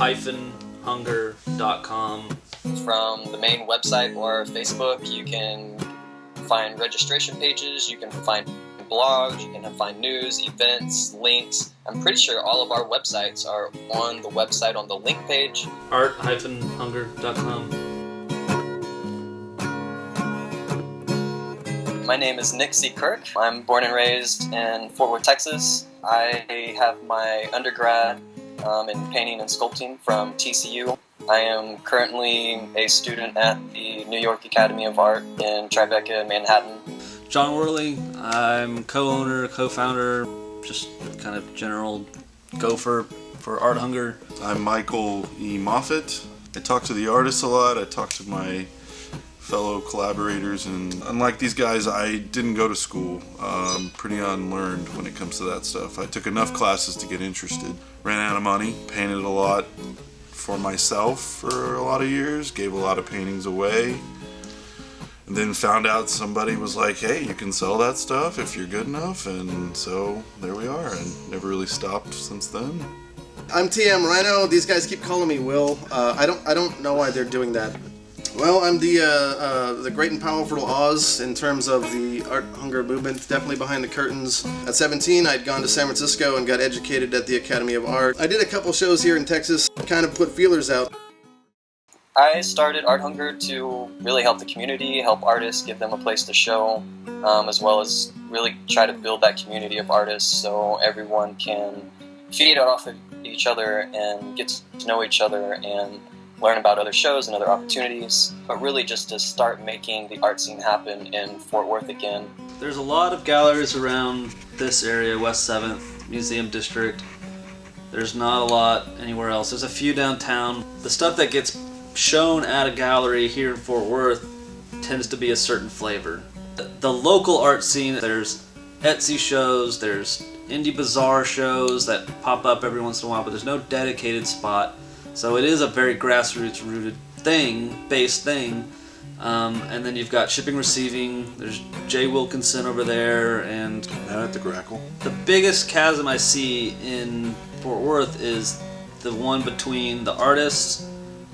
art-hunger.com. From the main website or Facebook, you can find registration pages, you can find blogs, you can find news, events, links. I'm pretty sure all of our websites are on the website on the link page. art-hunger.com. My name is Nick C. Kirk. I'm born and raised in Fort Worth, Texas. I have my undergrad in painting and sculpting from TCU. I am currently a student at the New York Academy of Art in Tribeca, Manhattan. John Worley. I'm co-owner, co-founder, just kind of general gopher for Art Hunger. I'm Michael E. MOFFATT. I talk to the artists a lot. I talk to my fellow collaborators, and unlike these guys, I didn't go to school. I'm pretty unlearned when it comes to that stuff. I took enough classes to get interested. Ran out of money, painted a lot for myself for a lot of years, gave a lot of paintings away, and then found out somebody was like, hey, you can sell that stuff if you're good enough, and so there we are, and never really stopped since then. I'm TM RHYNO. These guys keep calling me Will. I don't know why they're doing that. Well, I'm the great and powerful Oz in terms of the Art Hunger movement, definitely behind the curtains. At 17, I'd gone to San Francisco and got educated at the Academy of Art. I did a couple shows here in Texas, kind of put feelers out. I started Art Hunger to really help the community, help artists, give them a place to show, as well as really try to build that community of artists so everyone can feed off of each other and get to know each other and learn about other shows and other opportunities, but really just to start making the art scene happen in Fort Worth again. There's a lot of galleries around this area, West 7th, Museum District. There's not a lot anywhere else. There's a few downtown. The stuff that gets shown at a gallery here in Fort Worth tends to be a certain flavor. The local art scene, there's Etsy shows, there's indie bazaar shows that pop up every once in a while, but there's no dedicated spot. So it is a very grassroots rooted based thing. And then you've got shipping, receiving, there's Jay Wilkinson over there, and Down at the GRACKLE. the biggest chasm I see in Fort Worth is the one between the artists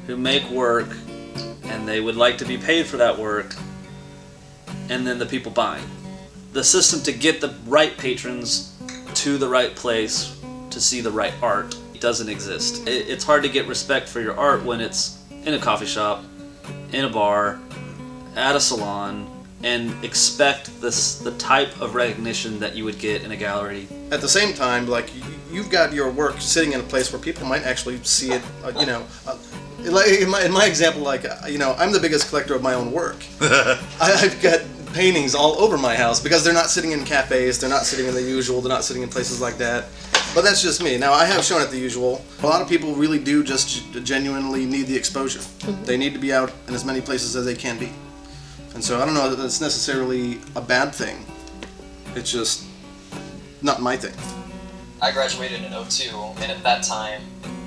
who make work and they would like to be paid for that work, and then the people buying. The system to get the right patrons to the right place to see the right art doesn't exist. It's hard to get respect for your art when it's in a coffee shop, in a bar, at a salon, and expect the type of recognition that you would get in a gallery. At the same time, like, you've got your work sitting in a place where people might actually see it, in my example, like, I'm the biggest collector of my own work. I've got paintings all over my house because they're not sitting in cafes, they're not sitting in the usual, they're not sitting in places like that. But that's just me. Now, I have shown at the usual. A lot of people really do just genuinely need the exposure. They need to be out in as many places as they can be. And so I don't know that that's necessarily a bad thing. It's just not my thing. I graduated in '02, and at that time,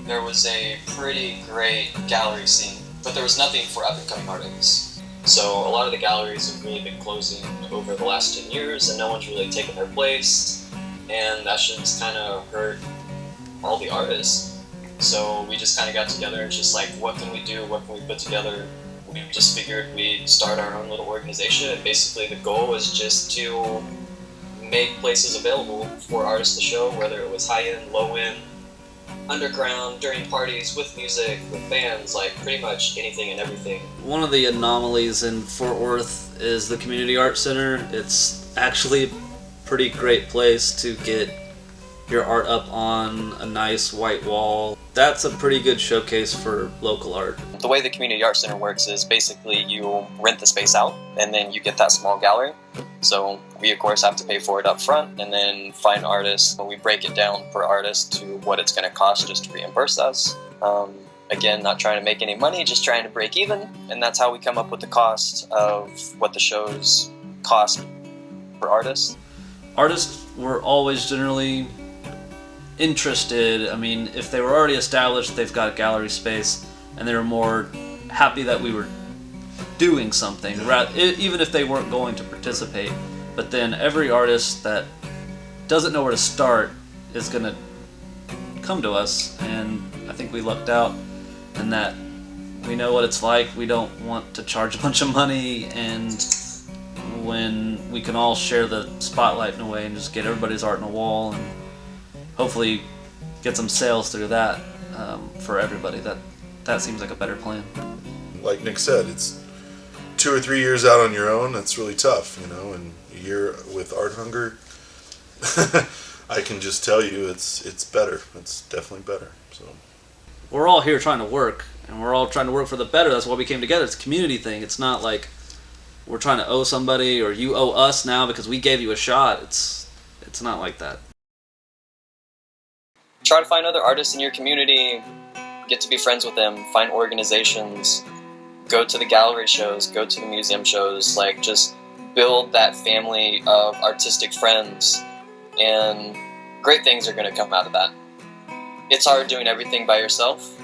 there was a pretty great gallery scene, but there was nothing for up-and-coming artists. So a lot of the galleries have really been closing over the last 10 years, and no one's really taken their place. And that shit's kind of hurt all the artists. So we just kind of got together and just like, what can we do? What can we put together? We just figured we'd start our own little organization, and basically the goal was just to make places available for artists to show, whether it was high-end, low-end, underground, during parties, with music, with bands, like pretty much anything and everything. One of the anomalies in Fort Worth is the Community Art Center. It's actually pretty great place to get your art up on a nice white wall. That's a pretty good showcase for local art. The way the Community Art Center works is basically you rent the space out and then you get that small gallery. So we of course have to pay for it up front and then find artists. We break it down per artist to what it's going to cost just to reimburse us. Again, not trying to make any money, just trying to break even. And that's how we come up with the cost of what the shows cost per artist. Artists were always generally interested. I mean, if they were already established, they've got gallery space, and they were more happy that we were doing something, even if they weren't going to participate. But then every artist that doesn't know where to start is going to come to us, and I think we lucked out in that we know what it's like. We don't want to charge a bunch of money, and when we can all share the spotlight in a way and just get everybody's art on a wall and hopefully get some sales through that for everybody, that seems like a better plan. Like Nick said, it's 2 or 3 years out on your own. That's really tough, you know. And a year with Art Hunger, I can just tell you, it's better. It's definitely better. So we're all here trying to work, and we're all trying to work for the better. That's why we came together. It's a community thing. It's not like we're trying to owe somebody or you owe us now because we gave you a shot. It's not like that. Try to find other artists in your community, get to be friends with them, find organizations, go to the gallery shows, go to the museum shows, like just build that family of artistic friends, and great things are going to come out of that. It's hard doing everything by yourself.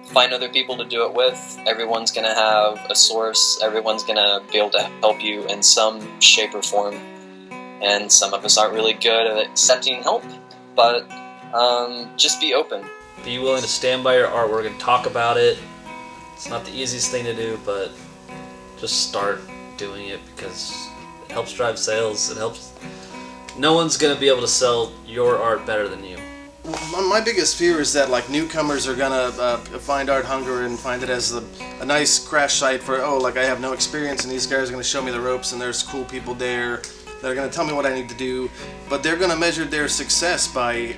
Find other people to do it with. Everyone's going to have a source. Everyone's going to be able to help you in some shape or form. And some of us aren't really good at accepting help, but just be open. Be willing to stand by your artwork and talk about it. It's not the easiest thing to do, but just start doing it because it helps drive sales. It helps. No one's going to be able to sell your art better than you. My biggest fear is that like newcomers are gonna find Art Hunger and find it as a nice crash site for, oh, like I have no experience and these guys are gonna show me the ropes and there's cool people there that are gonna tell me what I need to do, but they're gonna measure their success by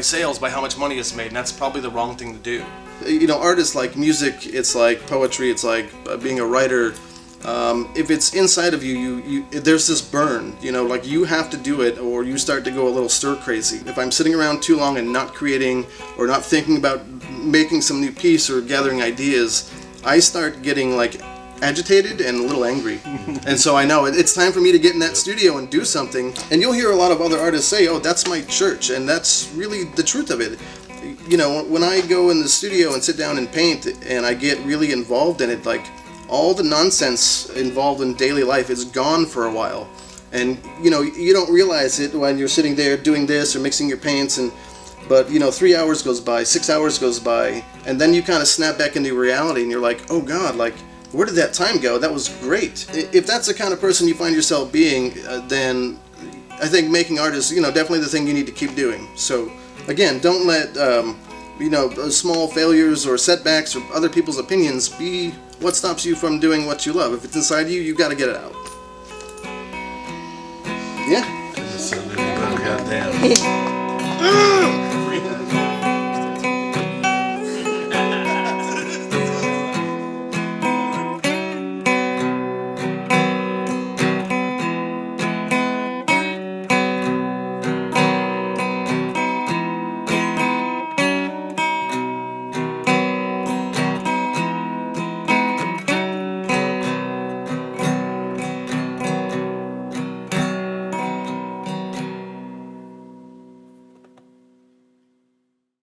sales, by how much money is made, and that's probably the wrong thing to do. You know, art is like music, it's like poetry, it's like being a writer. If it's inside of you, there's this burn, you know, like you have to do it or you start to go a little stir crazy. If I'm sitting around too long and not creating or not thinking about making some new piece or gathering ideas, I start getting like agitated and a little angry. And so I know it's time for me to get in that studio and do something. And you'll hear a lot of other artists say, oh, that's my church. And that's really the truth of it. You know, when I go in the studio and sit down and paint and I get really involved in it, like, all the nonsense involved in daily life is gone for a while, and you know you don't realize it when you're sitting there doing this or mixing your paints, but you know 3 hours goes by, 6 hours goes by, and then you kind of snap back into reality and you're like, oh God, like where did that time go? That was great. If that's the kind of person you find yourself being, then I think making art is, you know, definitely the thing you need to keep doing. So again, don't let you know, small failures or setbacks or other people's opinions be what stops you from doing what you love. If it's inside you, you've got to get it out. Yeah. Goddamn.